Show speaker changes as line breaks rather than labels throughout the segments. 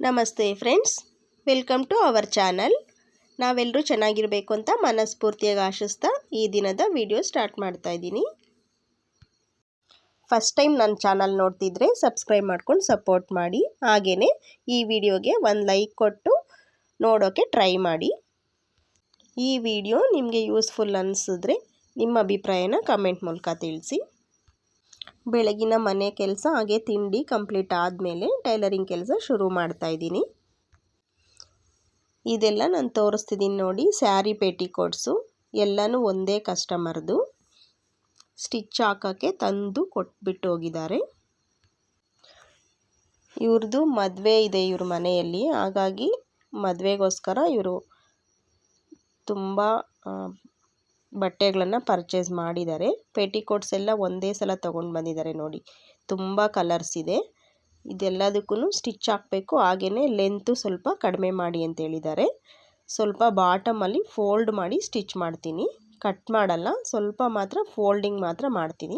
ನಮಸ್ತೆ friends, welcome to our channel. ನಾವೆಲ್ಲರೂ ಚೆನ್ನಾಗಿರಬೇಕು ಅಂತ ಮನಸ್ಫೂರ್ತಿಯಾಗಿ ಆಶಿಸ್ತಾ ಈ ದಿನದ ವಿಡಿಯೋ ಸ್ಟಾರ್ಟ್ ಮಾಡ್ತಾ ಇದ್ದೀನಿ. ಫಸ್ಟ್ ಟೈಮ್ ನನ್ನ ಚಾನಲ್ ನೋಡ್ತಿದ್ರೆ ಸಬ್ಸ್ಕ್ರೈಬ್ ಮಾಡ್ಕೊಂಡು ಸಪೋರ್ಟ್ ಮಾಡಿ. ಹಾಗೆಯೇ ಈ ವಿಡಿಯೋಗೆ ಒಂದು ಲೈಕ್ ಕೊಟ್ಟು ನೋಡೋಕ್ಕೆ ಟ್ರೈ ಮಾಡಿ. ಈ ವಿಡಿಯೋ ನಿಮಗೆ ಯೂಸ್ಫುಲ್ ಅನಿಸಿದ್ರೆ ನಿಮ್ಮ ಅಭಿಪ್ರಾಯನ ಕಮೆಂಟ್ ಮೂಲಕ ತಿಳಿಸಿ. ಬೆಳಗಿನ ಮನೆ ಕೆಲಸ ಹಾಗೆ ತಿಂಡಿ ಕಂಪ್ಲೀಟ್ ಆದಮೇಲೆ ಟೈಲರಿಂಗ್ ಕೆಲಸ ಶುರು ಮಾಡ್ತಾ ಇದ್ದೀನಿ. ಇದೆಲ್ಲ ನಾನು ತೋರಿಸ್ತಿದ್ದೀನಿ ನೋಡಿ, ಸ್ಯಾರಿ ಪೇಟಿಕೋಟ್ಸು ಎಲ್ಲನೂ ಒಂದೇ ಕಸ್ಟಮರ್ದು. ಸ್ಟಿಚ್ ಹಾಕೋಕ್ಕೆ ತಂದು ಕೊಟ್ಬಿಟ್ಟು ಹೋಗಿದ್ದಾರೆ. ಇವ್ರದ್ದು ಮದುವೆ ಇದೆ ಇವ್ರ ಮನೆಯಲ್ಲಿ, ಹಾಗಾಗಿ ಮದುವೆಗೋಸ್ಕರ ಇವರು ತುಂಬ ಬಟ್ಟೆಗಳನ್ನು ಪರ್ಚೇಸ್ ಮಾಡಿದ್ದಾರೆ. ಪೇಟಿಕೋಟ್ಸ್ ಎಲ್ಲ ಒಂದೇ ಸಲ ತೊಗೊಂಡು ಬಂದಿದ್ದಾರೆ ನೋಡಿ, ತುಂಬ ಕಲರ್ಸ್ ಇದೆ. ಇದೆಲ್ಲದಕ್ಕೂ ಸ್ಟಿಚ್ ಹಾಕಬೇಕು, ಹಾಗೆಯೇ ಲೆಂತು ಸ್ವಲ್ಪ ಕಡಿಮೆ ಮಾಡಿ ಅಂತ ಹೇಳಿದ್ದಾರೆ. ಸ್ವಲ್ಪ ಬಾಟಮಲ್ಲಿ ಫೋಲ್ಡ್ ಮಾಡಿ ಸ್ಟಿಚ್ ಮಾಡ್ತೀನಿ, ಕಟ್ ಮಾಡಲ್ಲ, ಸ್ವಲ್ಪ ಮಾತ್ರ ಫೋಲ್ಡಿಂಗ್ ಮಾತ್ರ ಮಾಡ್ತೀನಿ.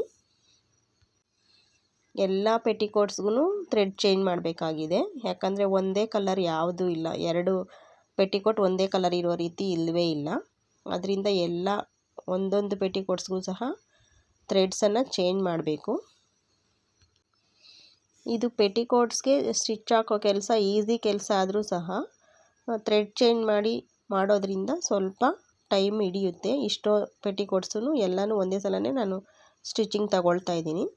ಎಲ್ಲ ಪೆಟಿಕೋಟ್ಸ್ಗೂ ಥ್ರೆಡ್ ಚೇಂಜ್ ಮಾಡಬೇಕಾಗಿದೆ, ಯಾಕಂದರೆ ಒಂದೇ ಕಲರ್ ಯಾವುದೂ ಇಲ್ಲ. ಎರಡು ಪೆಟಿಕೋಟ್ ಒಂದೇ ಕಲರ್ ಇರೋ ರೀತಿ ಇಲ್ಲವೇ ಇಲ್ಲ. ಅದರಿಂದ ಎಲ್ಲ ಒಂದೊಂದು ಪೆಟಿಕೋಟ್ಸ್ಗೂ ಸಹ ಥ್ರೆಡ್ಸನ್ನು ಚೇಂಜ್ ಮಾಡಬೇಕು. ಇದು ಪೆಟಿಕೋಟ್ಸ್ಗೆ ಸ್ಟಿಚ್ ಹಾಕೋ ಕೆಲಸ ಈಸಿ ಕೆಲಸ ಆದರೂ ಸಹ ಥ್ರೆಡ್ ಚೇಂಜ್ ಮಾಡೋದ್ರಿಂದ ಸ್ವಲ್ಪ ಟೈಮ್ ಹಿಡಿಯುತ್ತೆ. ಇಷ್ಟೋ ಪೆಟಿಕೋಟ್ಸೂ ಎಲ್ಲನೂ ಒಂದೇ ಸಲನೇ ನಾನು ಸ್ಟಿಚಿಂಗ್ ತಗೊಳ್ತಾ ಇದ್ದೀನಿ.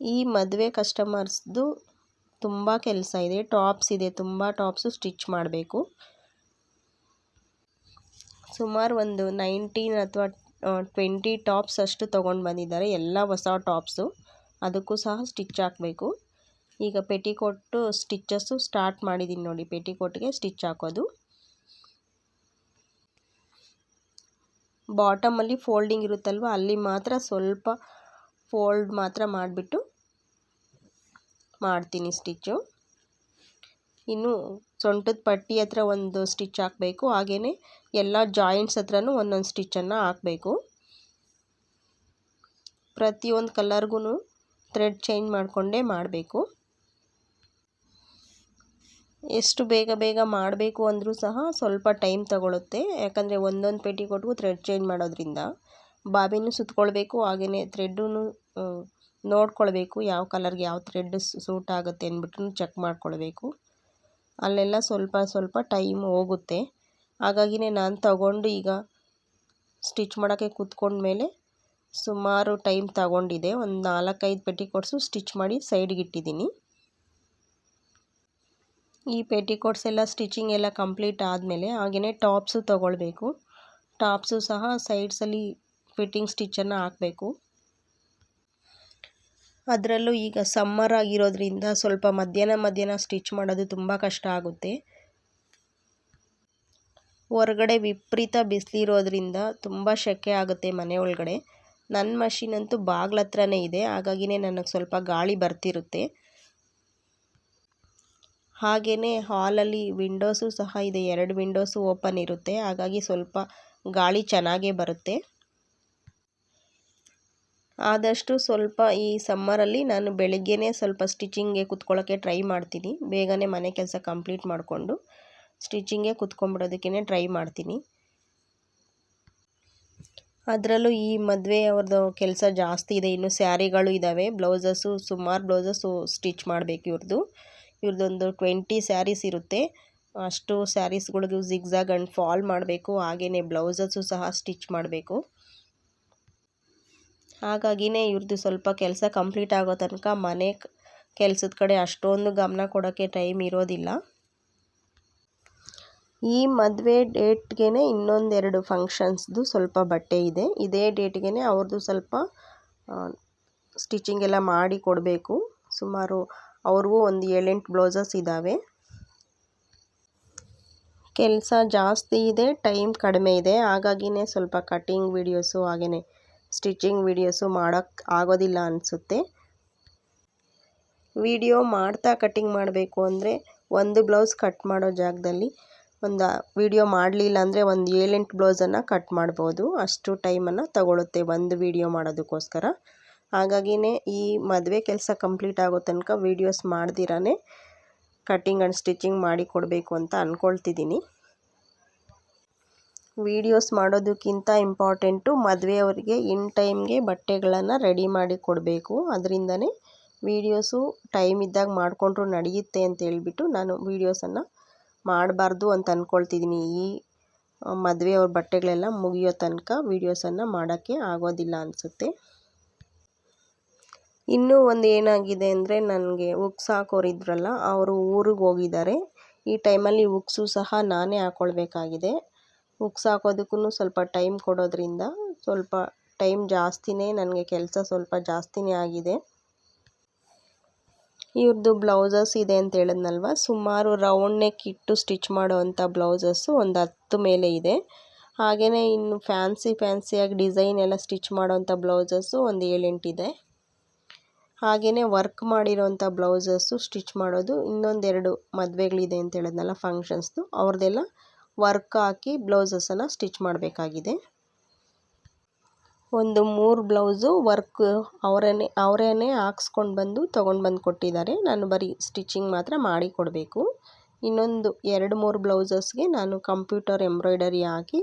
ಈ ಮದುವೆ ಕಸ್ಟಮರ್ಸ್ದು ತುಂಬ ಕೆಲಸ ಇದೆ. ಟಾಪ್ಸ್ ಇದೆ, ತುಂಬ ಟಾಪ್ಸು ಸ್ಟಿಚ್ ಮಾಡಬೇಕು. ಸುಮಾರು ಒಂದು 19 ಅಥವಾ 20 ಟಾಪ್ಸ್ ಅಷ್ಟು ತೊಗೊಂಡು ಬಂದಿದ್ದಾರೆ, ಎಲ್ಲ ಹೊಸ ಟಾಪ್ಸು. ಅದಕ್ಕೂ ಸಹ ಸ್ಟಿಚ್ ಹಾಕಬೇಕು. ಈಗ ಪೆಟಿಕೋಟು ಸ್ಟಿಚಸ್ಸು ಸ್ಟಾರ್ಟ್ ಮಾಡಿದ್ದೀನಿ ನೋಡಿ. ಪೆಟಿಕೋಟ್ಗೆ ಸ್ಟಿಚ್ ಹಾಕೋದು. ಬಾಟಮಲ್ಲಿ ಫೋಲ್ಡಿಂಗ್ ಇರುತ್ತಲ್ವ, ಅಲ್ಲಿ ಮಾತ್ರ ಸ್ವಲ್ಪ ಫೋಲ್ಡ್ ಮಾತ್ರ ಮಾಡಿಬಿಟ್ಟು ಮಾಡ್ತೀನಿ ಸ್ಟಿಚ್ಚು. ಇನ್ನು ಸೊಂಟದ ಪಟ್ಟಿ ಹತ್ರ ಒಂದು ಸ್ಟಿಚ್ ಹಾಕಬೇಕು, ಹಾಗೆಯೇ ಎಲ್ಲ ಜಾಯಿಂಟ್ಸ್ ಹತ್ರನೂ ಒಂದೊಂದು ಸ್ಟಿಚ್ಚನ್ನು ಹಾಕಬೇಕು. ಪ್ರತಿಯೊಂದು ಕಲರ್ಗೂ ಥ್ರೆಡ್ ಚೇಂಜ್ ಮಾಡಿಕೊಂಡೇ ಮಾಡಬೇಕು. ಎಷ್ಟು ಬೇಗ ಬೇಗ ಮಾಡಬೇಕು ಅಂದರೂ ಸಹ ಸ್ವಲ್ಪ ಟೈಮ್ ತಗೊಳುತ್ತೆ, ಯಾಕಂದರೆ ಒಂದೊಂದು ಪೆಟಿಕೋಟ್ಗೂ ಥ್ರೆಡ್ ಚೇಂಜ್ ಮಾಡೋದ್ರಿಂದ ಬಾಬಿನೂ ಸುತ್ಕೊಳ್ಬೇಕು, ಹಾಗೆಯೇ ಥ್ರೆಡ್ಡೂ ನೋಡ್ಕೊಳ್ಬೇಕು, ಯಾವ ಕಲರ್ಗೆ ಯಾವ ಥ್ರೆಡ್ ಸೂಟ್ ಆಗುತ್ತೆ ಅಂದ್ಬಿಟ್ಟು ಚೆಕ್ ಮಾಡ್ಕೊಳ್ಬೇಕು. ಅಲ್ಲೆಲ್ಲ ಸ್ವಲ್ಪ ಸ್ವಲ್ಪ ಟೈಮ್ ಹೋಗುತ್ತೆ. ಹಾಗಾಗಿನೇ ನಾನು ತಗೊಂಡು ಈಗ ಸ್ಟಿಚ್ ಮಾಡೋಕ್ಕೆ ಕೂತ್ಕೊಂಡ್ಮೇಲೆ ಸುಮಾರು ಟೈಮ್ ತಗೊಂಡಿದೆ. ಒಂದು 4-5 ಪೆಟಿಕೋಟ್ಸು ಸ್ಟಿಚ್ ಮಾಡಿ ಸೈಡ್ಗೆ ಇಟ್ಟಿದ್ದೀನಿ. ಈ ಪೆಟಿಕೋಟ್ಸ್ ಎಲ್ಲ ಸ್ಟಿಚಿಂಗ್ ಎಲ್ಲ ಕಂಪ್ಲೀಟ್ ಆದಮೇಲೆ ಹಾಗೆಯೇ ಟಾಪ್ಸು ತೊಗೊಳ್ಬೇಕು. ಟಾಪ್ಸು ಸಹ ಸೈಡ್ಸಲ್ಲಿ ಫಿಟ್ಟಿಂಗ್ ಸ್ಟಿಚ್ಚನ್ನು ಹಾಕಬೇಕು. ಅದರಲ್ಲೂ ಈಗ ಸಮ್ಮರ್ ಆಗಿರೋದ್ರಿಂದ ಸ್ವಲ್ಪ ಮಧ್ಯಾಹ್ನ ಸ್ಟಿಚ್ ಮಾಡೋದು ತುಂಬ ಕಷ್ಟ ಆಗುತ್ತೆ. ಹೊರಗಡೆ ವಿಪರೀತ ಬಿಸಿಲಿರೋದ್ರಿಂದ ತುಂಬ ಸೆಕೆ ಆಗುತ್ತೆ ಮನೆ ಒಳಗಡೆ. ನನ್ನ ಮಷೀನ್ ಅಂತೂ ಬಾಗ್ಲ ಹತ್ರನೇ ಇದೆ, ಹಾಗಾಗಿನೇ ನನಗೆ ಸ್ವಲ್ಪ ಗಾಳಿ ಬರ್ತಿರುತ್ತೆ. ಹಾಗೆಯೇ ಹಾಲಲ್ಲಿ ವಿಂಡೋಸು ಸಹ ಇದೆ, 2 ವಿಂಡೋಸು ಓಪನ್ ಇರುತ್ತೆ, ಹಾಗಾಗಿ ಸ್ವಲ್ಪ ಗಾಳಿ ಚೆನ್ನಾಗೇ ಬರುತ್ತೆ. ಆದಷ್ಟು ಸ್ವಲ್ಪ ಈ ಸಮ್ಮರಲ್ಲಿ ನಾನು ಬೆಳಗ್ಗೆನೇ ಸ್ವಲ್ಪ ಸ್ಟಿಚಿಂಗ್ಗೆ ಕೂತ್ಕೊಳ್ಳೋಕ್ಕೆ ಟ್ರೈ ಮಾಡ್ತೀನಿ. ಬೇಗನೆ ಮನೆ ಕೆಲಸ ಕಂಪ್ಲೀಟ್ ಮಾಡಿಕೊಂಡು ಸ್ಟಿಚಿಂಗ್ಗೆ ಕೂತ್ಕೊಂಡ್ಬಿಡೋದಕ್ಕೆ ಟ್ರೈ ಮಾಡ್ತೀನಿ. ಅದರಲ್ಲೂ ಈ ಮದುವೆಯವ್ರದ್ದು ಕೆಲಸ ಜಾಸ್ತಿ ಇದೆ. ಇನ್ನು ಸ್ಯಾರಿಗಳು ಇದ್ದಾವೆ, ಬ್ಲೌಸಸ್ಸು ಸುಮಾರು ಬ್ಲೌಸಸ್ಸು ಸ್ಟಿಚ್ ಮಾಡಬೇಕು. ಇವ್ರದ್ದೊಂದು 20 ಸ್ಯಾರೀಸ್ ಇರುತ್ತೆ. ಅಷ್ಟು ಸ್ಯಾರೀಸ್ಗಳಿಗೂ ಜಿಗ್ಜಾಗ್ ಆ್ಯಂಡ್ ಫಾಲ್ ಮಾಡಬೇಕು, ಹಾಗೆಯೇ ಬ್ಲೌಸಸ್ಸು ಸಹ ಸ್ಟಿಚ್ ಮಾಡಬೇಕು. ಹಾಗಾಗಿನೇ ಇವ್ರದ್ದು ಸ್ವಲ್ಪ ಕೆಲಸ ಕಂಪ್ಲೀಟ್ ಆಗೋ ತನಕ ಮನೆ ಕೆಲಸದ ಕಡೆ ಅಷ್ಟೊಂದು ಗಮನ ಕೊಡೋಕ್ಕೆ ಟೈಮ್ ಇರೋದಿಲ್ಲ. ಈ ಮದುವೆ ಡೇಟ್ಗೆ ಇನ್ನೊಂದೆರಡು ಫಂಕ್ಷನ್ಸ್ದು ಸ್ವಲ್ಪ ಬಟ್ಟೆ ಇದೆ. ಇದೇ ಡೇಟ್ಗೆ ಅವ್ರದ್ದು ಸ್ವಲ್ಪ ಸ್ಟಿಚಿಂಗ್ ಎಲ್ಲ ಮಾಡಿ ಕೊಡಬೇಕು. ಸುಮಾರು ಅವ್ರಿಗೂ ಒಂದು 7-8 ಬ್ಲೌಸಸ್ ಇದ್ದಾವೆ. ಕೆಲಸ ಜಾಸ್ತಿ ಇದೆ, ಟೈಮ್ ಕಡಿಮೆ ಇದೆ, ಹಾಗಾಗಿನೇ ಸ್ವಲ್ಪ ಕಟ್ಟಿಂಗ್ ವೀಡಿಯೋಸು ಹಾಗೆಯೇ ಸ್ಟಿಚಿಂಗ್ ವೀಡಿಯೋಸು ಮಾಡೋಕ್ಕೆ ಆಗೋದಿಲ್ಲ ಅನಿಸುತ್ತೆ. ವಿಡಿಯೋ ಮಾಡ್ತಾ ಕಟ್ಟಿಂಗ್ ಮಾಡಬೇಕು ಅಂದರೆ ಒಂದು ಬ್ಲೌಸ್ ಕಟ್ ಮಾಡೋ ಜಾಗದಲ್ಲಿ ಒಂದು ವಿಡಿಯೋ ಮಾಡಲಿಲ್ಲ ಅಂದರೆ ಒಂದು 7-8 ಬ್ಲೌಸನ್ನು ಕಟ್ ಮಾಡ್ಬೋದು. ಅಷ್ಟು ಟೈಮನ್ನು ತಗೊಳುತ್ತೆ ಒಂದು ವಿಡಿಯೋ ಮಾಡೋದಕ್ಕೋಸ್ಕರ. ಹಾಗಾಗಿನೇ ಈ ಮದುವೆ ಕೆಲಸ ಕಂಪ್ಲೀಟ್ ಆಗೋ ತನಕ ವೀಡಿಯೋಸ್ ಮಾಡ್ದಿರಾನೆ ಕಟ್ಟಿಂಗ್ ಆ್ಯಂಡ್ ಸ್ಟಿಚಿಂಗ್ ಮಾಡಿ ಕೊಡಬೇಕು ಅಂತ ಅಂದ್ಕೊಳ್ತಿದ್ದೀನಿ. ವೀಡಿಯೋಸ್ ಮಾಡೋದಕ್ಕಿಂತ ಇಂಪಾರ್ಟೆಂಟು ಮದುವೆಯವರಿಗೆ ಇನ್ ಟೈಮ್ಗೆ ಬಟ್ಟೆಗಳನ್ನು ರೆಡಿ ಮಾಡಿ ಕೊಡಬೇಕು. ಅದರಿಂದನೇ ವೀಡಿಯೋಸು ಟೈಮ್ ಇದ್ದಾಗ ಮಾಡಿಕೊಂಡ್ರು ನಡೆಯುತ್ತೆ ಅಂತ ಹೇಳ್ಬಿಟ್ಟು ನಾನು ವೀಡಿಯೋಸನ್ನು ಮಾಡಬಾರ್ದು ಅಂತ ಅಂದ್ಕೊಳ್ತಿದ್ದೀನಿ. ಈ ಮದುವೆಯವ್ರ ಬಟ್ಟೆಗಳೆಲ್ಲ ಮುಗಿಯೋ ತನಕ ವೀಡಿಯೋಸನ್ನು ಮಾಡೋಕ್ಕೆ ಆಗೋದಿಲ್ಲ ಅನಿಸುತ್ತೆ. ಇನ್ನೂ ಒಂದು ಏನಾಗಿದೆ ಅಂದರೆ, ನನಗೆ ಉಕ್ಸ್ ಹಾಕೋರಿದ್ರಲ್ಲ ಅವರು ಊರಿಗೆ ಹೋಗಿದ್ದಾರೆ. ಈ ಟೈಮಲ್ಲಿ ಉಕ್ಸು ಸಹ ನಾನೇ ಹಾಕ್ಕೊಳ್ಬೇಕಾಗಿದೆ. ಉಕ್ಸ್ ಹಾಕೋದಕ್ಕೂ ಸ್ವಲ್ಪ ಟೈಮ್ ಕೊಡೋದ್ರಿಂದ ಸ್ವಲ್ಪ ಟೈಮ್ ಜಾಸ್ತಿನೇ, ನನಗೆ ಕೆಲಸ ಸ್ವಲ್ಪ ಜಾಸ್ತಿನೇ ಆಗಿದೆ. ಇವ್ರದ್ದು ಬ್ಲೌಸಸ್ ಇದೆ ಅಂತ ಹೇಳಿದ್ನಲ್ವ, ಸುಮಾರು ರೌಂಡ್ ನೆಕ್ ಇಟ್ಟು ಸ್ಟಿಚ್ ಮಾಡೋವಂಥ ಬ್ಲೌಸಸ್ಸು ಒಂದು 10 ಮೇಲೆ ಇದೆ. ಹಾಗೆಯೇ ಇನ್ನು ಫ್ಯಾನ್ಸಿಯಾಗಿ ಡಿಸೈನ್ ಎಲ್ಲ ಸ್ಟಿಚ್ ಮಾಡೋವಂಥ ಬ್ಲೌಸಸ್ಸು ಒಂದು 7-8 ಇದೆ. ಹಾಗೆಯೇ ವರ್ಕ್ ಮಾಡಿರೋವಂಥ ಬ್ಲೌಸಸ್ಸು ಸ್ಟಿಚ್ ಮಾಡೋದು ಇನ್ನೊಂದೆರಡು ಮದುವೆಗಳಿದೆ ಅಂತ ಹೇಳಿದ್ನಲ್ಲ ಫಂಕ್ಷನ್ಸ್ದು, ಅವ್ರದ್ದೆಲ್ಲ ವರ್ಕ್ ಹಾಕಿ ಬ್ಲೌಸಸನ್ನು ಸ್ಟಿಚ್ ಮಾಡಬೇಕಾಗಿದೆ. ಒಂದು 3 ಬ್ಲೌಸು ವರ್ಕ್ ಅವರೇನೆ ಹಾಕ್ಸ್ಕೊಂಡು ಬಂದು ತೊಗೊಂಡು ಬಂದು ಕೊಟ್ಟಿದ್ದಾರೆ. ನಾನು ಬರೀ ಸ್ಟಿಚಿಂಗ್ ಮಾತ್ರ ಮಾಡಿ ಕೊಡಬೇಕು. ಇನ್ನೊಂದು 2-3 ಬ್ಲೌಸಸ್ಗೆ ನಾನು ಕಂಪ್ಯೂಟರ್ ಎಂಬ್ರಾಯ್ಡರಿ ಹಾಕಿ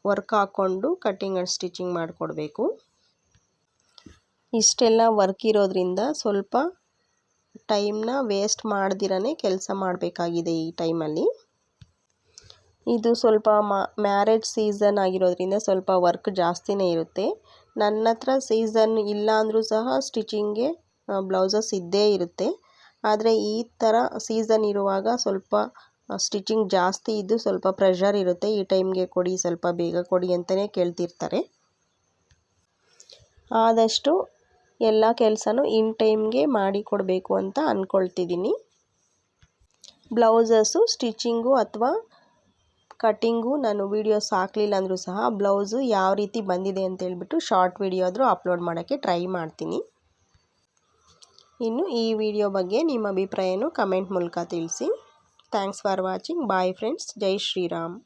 ವರ್ಕ್ ಹಾಕ್ಕೊಂಡು ಕಟ್ಟಿಂಗ್ ಆ್ಯಂಡ್ ಸ್ಟಿಚಿಂಗ್ ಮಾಡಿಕೊಡ್ಬೇಕು. ಇಷ್ಟೆಲ್ಲ ವರ್ಕ್ ಇರೋದ್ರಿಂದ ಸ್ವಲ್ಪ ಟೈಮ್ನ ವೇಸ್ಟ್ ಮಾಡ್ದಿರೇ ಕೆಲಸ ಮಾಡಬೇಕಾಗಿದೆ ಈ ಟೈಮಲ್ಲಿ. ಇದು ಸ್ವಲ್ಪ ಮ್ಯಾರೇಜ್ ಸೀಸನ್ ಆಗಿರೋದ್ರಿಂದ ಸ್ವಲ್ಪ ವರ್ಕ್ ಜಾಸ್ತಿನೇ ಇರುತ್ತೆ. ನನ್ನ ಹತ್ರ ಸೀಸನ್ ಇಲ್ಲ ಅಂದರೂ ಸಹ ಸ್ಟಿಚಿಂಗ್ಗೆ ಬ್ಲೌಸಸ್ ಇದ್ದೇ ಇರುತ್ತೆ. ಆದರೆ ಈ ಥರ ಸೀಸನ್ ಇರುವಾಗ ಸ್ವಲ್ಪ ಸ್ಟಿಚಿಂಗ್ ಜಾಸ್ತಿ ಇದ್ದು ಸ್ವಲ್ಪ ಪ್ರೆಷರ್ ಇರುತ್ತೆ. ಈ ಟೈಮ್ಗೆ ಕೊಡಿ, ಸ್ವಲ್ಪ ಬೇಗ ಕೊಡಿ ಅಂತಲೇ ಕೇಳ್ತಿರ್ತಾರೆ. ಆದಷ್ಟು ಎಲ್ಲ ಕೆಲಸನೂ ಇನ್ ಟೈಮ್ಗೆ ಮಾಡಿ ಕೊಡಬೇಕು ಅಂತ ಅಂದ್ಕೊಳ್ತಿದ್ದೀನಿ. ಬ್ಲೌಸಸ್ಸು ಸ್ಟಿಚಿಂಗು ಅಥವಾ ಕಟ್ಟಿಂಗು ನಾನು ವೀಡಿಯೋಸ್ ಹಾಕಲಿಲ್ಲ ಅಂದರೂ ಸಹ ಬ್ಲೌಸು ಯಾವ ರೀತಿ ಬಂದಿದೆ ಅಂತ ಹೇಳ್ಬಿಟ್ಟು ಶಾರ್ಟ್ ವೀಡಿಯೋ ಆದರೂ ಅಪ್ಲೋಡ್ ಮಾಡೋಕ್ಕೆ ಟ್ರೈ ಮಾಡ್ತೀನಿ. ಇನ್ನು ಈ ವಿಡಿಯೋ ಬಗ್ಗೆ ನಿಮ್ಮ ಅಭಿಪ್ರಾಯನೂ ಕಮೆಂಟ್ ಮೂಲಕ ತಿಳಿಸಿ. Thanks for watching. Bye friends. ಜೈ ಶ್ರೀರಾಮ್.